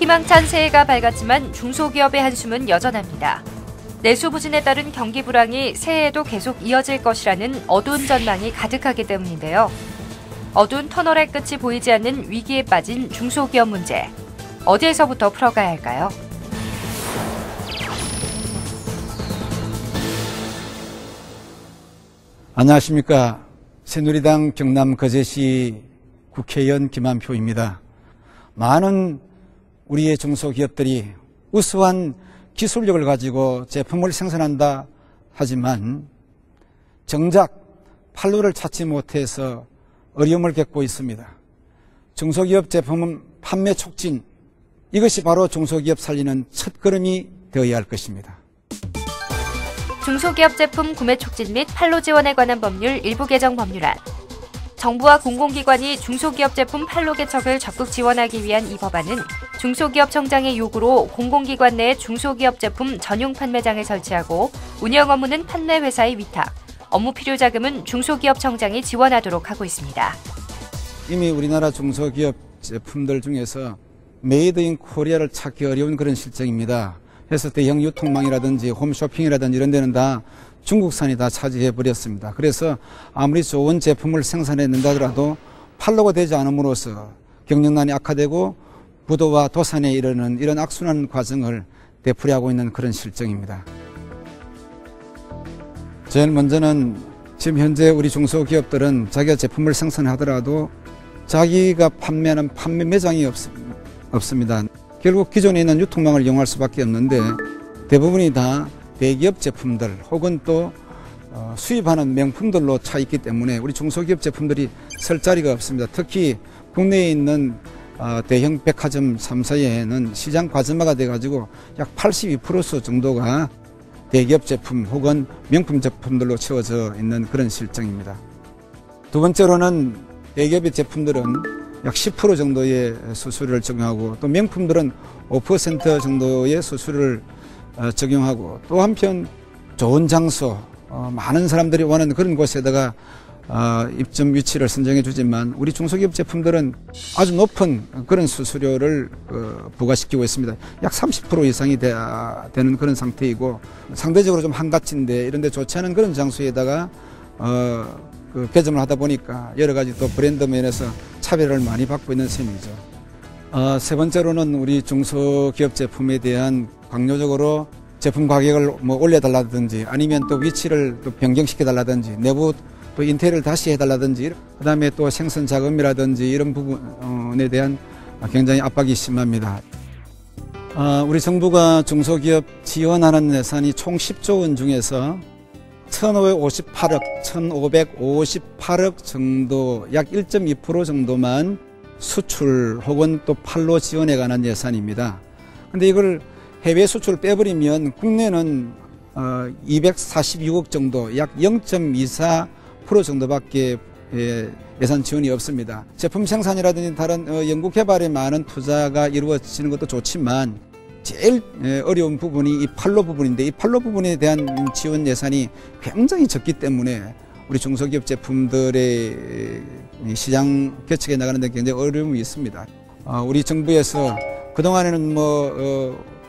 희망찬 새해가 밝았지만 중소기업의 한숨은 여전합니다. 내수 부진에 따른 경기 불황이 새해에도 계속 이어질 것이라는 어두운 전망이 가득하기 때문인데요. 어두운 터널의 끝이 보이지 않는 위기에 빠진 중소기업 문제. 어디에서부터 풀어가야 할까요? 안녕하십니까. 새누리당 경남 거제시 국회의원 김한표입니다. 많은 우리의 중소기업들이 우수한 기술력을 가지고 제품을 생산한다 하지만 정작 판로를 찾지 못해서 어려움을 겪고 있습니다. 중소기업 제품 판매 촉진, 이것이 바로 중소기업 살리는 첫걸음이 되어야 할 것입니다. 중소기업 제품 구매 촉진 및 판로 지원에 관한 법률 일부 개정 법률안. 정부와 공공기관이 중소기업 제품 판로 개척을 적극 지원하기 위한 이 법안은 중소기업 청장의 요구로 공공기관 내 중소기업 제품 전용 판매장을 설치하고 운영 업무는 판매회사에 위탁, 업무 필요 자금은 중소기업 청장이 지원하도록 하고 있습니다. 이미 우리나라 중소기업 제품들 중에서 메이드 인 코리아를 찾기 어려운 그런 실정입니다. 그래서 대형 유통망이라든지 홈쇼핑이라든지 이런 데는 다 중국산이 다 차지해버렸습니다. 그래서 아무리 좋은 제품을 생산해낸다 하더라도 판로가 되지 않음으로써 경영난이 악화되고 부도와 도산에 이르는 이런 악순환 과정을 되풀이하고 있는 그런 실정입니다. 제일 먼저는 지금 현재 우리 중소기업들은 자기가 제품을 생산하더라도 자기가 판매하는 판매 매장이 없습니다. 결국 기존에 있는 유통망을 이용할 수밖에 없는데 대부분이 다 대기업 제품들 혹은 또 수입하는 명품들로 차 있기 때문에 우리 중소기업 제품들이 설 자리가 없습니다. 특히 국내에 있는 대형 백화점 3사에는 시장 과점화가 돼가지고 약 82% 정도가 대기업 제품 혹은 명품 제품들로 채워져 있는 그런 실정입니다. 두 번째로는 대기업의 제품들은 약 10% 정도의 수수료를 적용하고 또 명품들은 5% 정도의 수수료를 적용하고 또 한편 좋은 장소, 많은 사람들이 원하는 그런 곳에다가 입점 위치를 선정해 주지만 우리 중소기업 제품들은 아주 높은 그런 수수료를 부과시키고 있습니다. 약 30% 이상이 되는 그런 상태이고 상대적으로 좀 한가치인데 이런 데 좋지 않은 그런 장소에다가 개점을 하다 보니까 여러 가지 또 브랜드 면에서 차별을 많이 받고 있는 셈이죠. 세 번째로는 우리 중소기업 제품에 대한 강요적으로 제품 가격을 올려달라든지 아니면 또 위치를 또 변경시켜달라든지 내부 또 인테리어를 다시 해달라든지 그다음에 또 생산 자금이라든지 이런 부분에 대한 굉장히 압박이 심합니다. 우리 정부가 중소기업 지원하는 예산이 총 10조 원 중에서 1558억 정도, 약 1.2% 정도만 수출 혹은 또 판로 지원에 관한 예산입니다. 근데 이걸 해외 수출을 빼버리면 국내는 246억 정도, 약 0.24% 정도밖에 예산 지원이 없습니다. 제품 생산이라든지 다른 연구 개발에 많은 투자가 이루어지는 것도 좋지만 제일 어려운 부분이 이 판로 부분인데 이 판로 부분에 대한 지원 예산이 굉장히 적기 때문에 우리 중소기업 제품들의 시장 개척에 나가는 데 굉장히 어려움이 있습니다. 우리 정부에서 그동안에는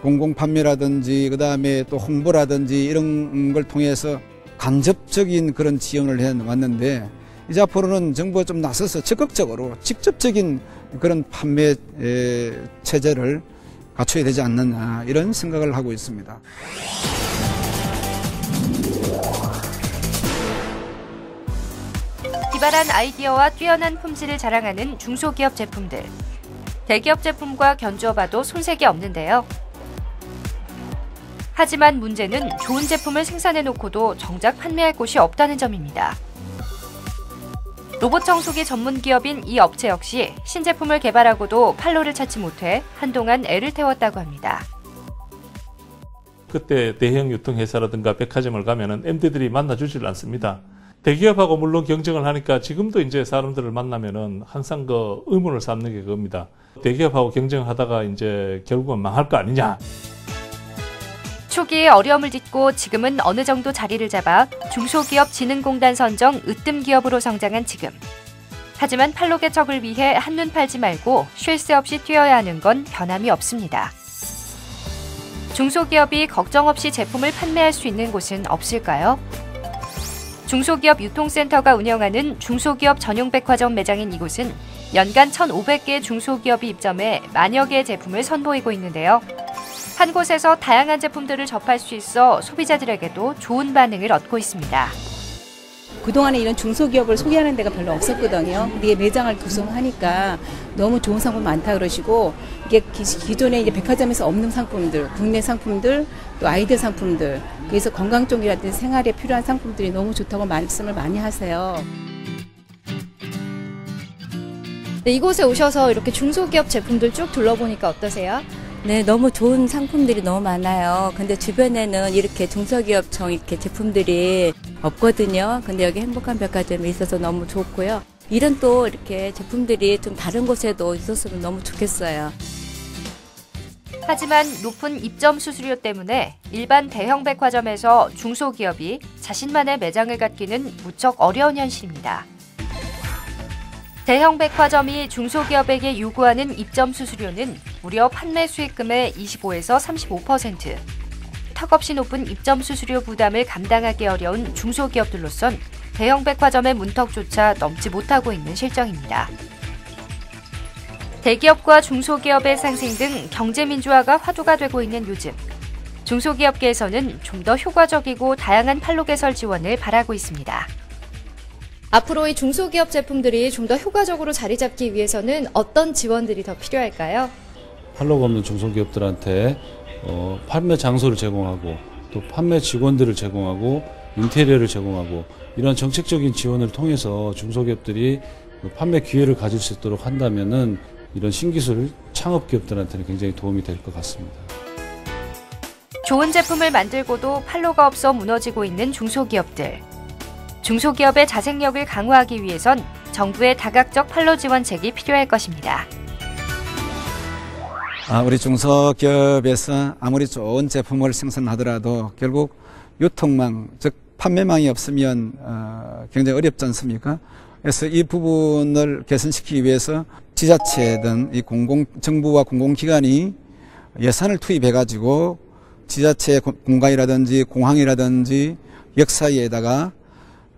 공공판매라든지 그다음에 또 홍보라든지 이런 걸 통해서 간접적인 그런 지원을 해왔는데 이제 앞으로는 정부가 좀 나서서 적극적으로 직접적인 그런 판매 체제를 갖춰야 되지 않느냐 이런 생각을 하고 있습니다. 기발한 아이디어와 뛰어난 품질을 자랑하는 중소기업 제품들. 대기업 제품과 견주어봐도 손색이 없는데요. 하지만 문제는 좋은 제품을 생산해놓고도 정작 판매할 곳이 없다는 점입니다. 로봇 청소기 전문 기업인 이 업체 역시 신제품을 개발하고도 판로를 찾지 못해 한동안 애를 태웠다고 합니다. 그때 대형 유통회사라든가 백화점을 가면은 MD들이 만나주질 않습니다. 대기업하고 물론 경쟁을 하니까 지금도 이제 사람들을 만나면은 항상 그 의문을 삼는 게 그겁니다. 대기업하고 경쟁하다가 이제 결국은 망할 거 아니냐. 초기에 어려움을 딛고 지금은 어느 정도 자리를 잡아 중소기업 진흥공단 선정 으뜸 기업으로 성장한 지금. 하지만 판로 개척을 위해 한눈 팔지 말고 쉴 새 없이 뛰어야 하는 건 변함이 없습니다. 중소기업이 걱정 없이 제품을 판매할 수 있는 곳은 없을까요? 중소기업 유통센터가 운영하는 중소기업 전용 백화점 매장인 이곳은 연간 1,500개의 중소기업이 입점해 만여 개의 제품을 선보이고 있는데요. 한 곳에서 다양한 제품들을 접할 수 있어 소비자들에게도 좋은 반응을 얻고 있습니다. 그동안에 이런 중소기업을 소개하는 데가 별로 없었거든요. 우리의 매장을 구성하니까 너무 좋은 상품 많다 그러시고, 이게 기존에 이제 백화점에서 없는 상품들, 국내 상품들, 또 아이들 상품들, 그래서 건강 쪽이라든지 생활에 필요한 상품들이 너무 좋다고 말씀을 많이 하세요. 네, 이곳에 오셔서 이렇게 중소기업 제품들 쭉 둘러보니까 어떠세요? 네, 너무 좋은 상품들이 너무 많아요. 근데 주변에는 이렇게 중소기업청 이렇게 제품들이 없거든요. 근데 여기 행복한 백화점이 있어서 너무 좋고요. 이런 또 이렇게 제품들이 좀 다른 곳에도 있었으면 너무 좋겠어요. 하지만 높은 입점 수수료 때문에 일반 대형 백화점에서 중소기업이 자신만의 매장을 갖기는 무척 어려운 현실입니다. 대형 백화점이 중소기업에게 요구하는 입점 수수료는 무려 판매 수익금의 25에서 35%. 턱없이 높은 입점 수수료 부담을 감당하기 어려운 중소기업들로선 대형 백화점의 문턱조차 넘지 못하고 있는 실정입니다. 대기업과 중소기업의 상생 등 경제민주화가 화두가 되고 있는 요즘, 중소기업계에서는 좀 더 효과적이고 다양한 판로 개설 지원을 바라고 있습니다. 앞으로 이 중소기업 제품들이 좀 더 효과적으로 자리 잡기 위해서는 어떤 지원들이 더 필요할까요? 판로가 없는 중소기업들한테 판매 장소를 제공하고 또 판매 직원들을 제공하고 인테리어를 제공하고 이런 정책적인 지원을 통해서 중소기업들이 판매 기회를 가질 수 있도록 한다면은 이런 신기술 창업기업들한테는 굉장히 도움이 될 것 같습니다. 좋은 제품을 만들고도 판로가 없어 무너지고 있는 중소기업들. 중소기업의 자생력을 강화하기 위해선 정부의 다각적 판로 지원책이 필요할 것입니다. 우리 중소기업에서 아무리 좋은 제품을 생산하더라도 결국 유통망, 즉 판매망이 없으면 굉장히 어렵지 않습니까? 그래서 이 부분을 개선시키기 위해서 지자체든 이 정부와 공공기관이 예산을 투입해가지고 지자체 공간이라든지 공항이라든지 역사에다가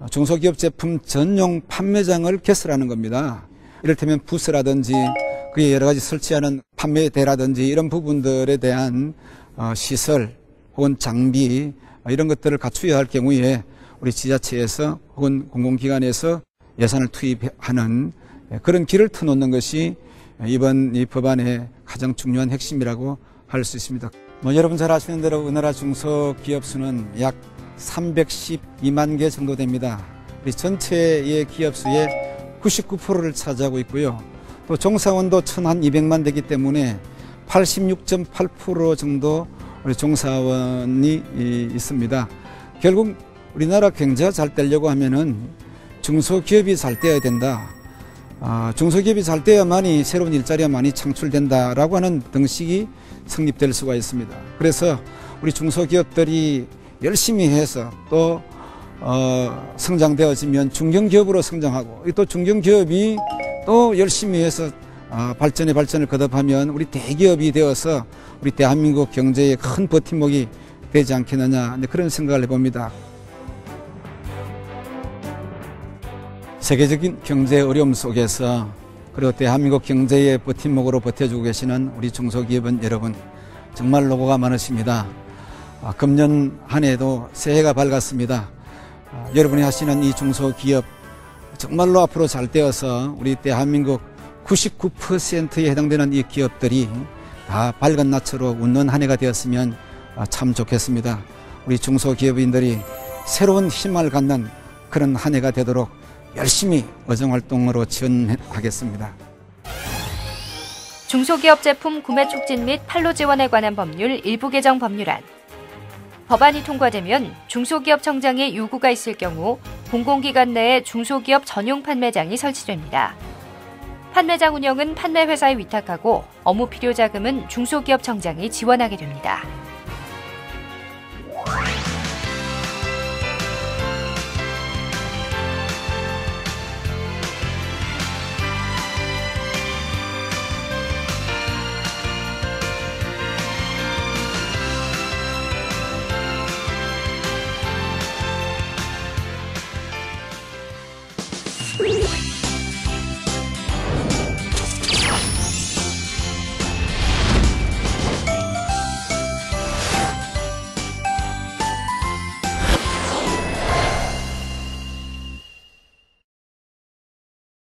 중소기업 제품 전용 판매장을 개설하는 겁니다. 이를테면 부스라든지 그게 여러 가지 설치하는 판매대라든지 이런 부분들에 대한 시설 혹은 장비 이런 것들을 갖추어야 할 경우에 우리 지자체에서 혹은 공공기관에서 예산을 투입하는 그런 길을 터놓는 것이 이번 이 법안의 가장 중요한 핵심이라고 할 수 있습니다. 여러분 잘 아시는 대로 우리나라 중소기업 수는 약 312만 개 정도 됩니다. 우리 전체의 기업 수의 99%를 차지하고 있고요. 또 종사원도 1,200만 되기 때문에 86.8% 정도 우리 종사원이 있습니다. 결국 우리나라 경제가 잘 되려고 하면은 중소기업이 잘 되어야 된다. 중소기업이 잘 되어야만이 새로운 일자리가 많이 창출된다라고 하는 등식이 성립될 수가 있습니다. 그래서 우리 중소기업들이 열심히 해서 또 성장되어지면 중견기업으로 성장하고 또 중견기업이 또 열심히 해서 발전을 거듭하면 우리 대기업이 되어서 우리 대한민국 경제에 큰 버팀목이 되지 않겠느냐 그런 생각을 해봅니다. 세계적인 경제 어려움 속에서 그리고 대한민국 경제의 버팀목으로 버텨주고 계시는 우리 중소기업은 여러분 정말 노고가 많으십니다. 금년 한 해도 새해가 밝았습니다. 여러분이 하시는 이 중소기업 정말로 앞으로 잘 되어서 우리 대한민국 99%에 해당되는 이 기업들이 다 밝은 낯으로 웃는 한 해가 되었으면 참 좋겠습니다. 우리 중소기업인들이 새로운 희망을 갖는 그런 한 해가 되도록 열심히 의정활동으로 지원하겠습니다. 중소기업 제품 구매 촉진 및 판로 지원에 관한 법률 일부 개정 법률안. 법안이 통과되면 중소기업 청장의 요구가 있을 경우 공공기관 내에 중소기업 전용 판매장이 설치됩니다. 판매장 운영은 판매회사에 위탁하고 업무 필요 자금은 중소기업 청장이 지원하게 됩니다.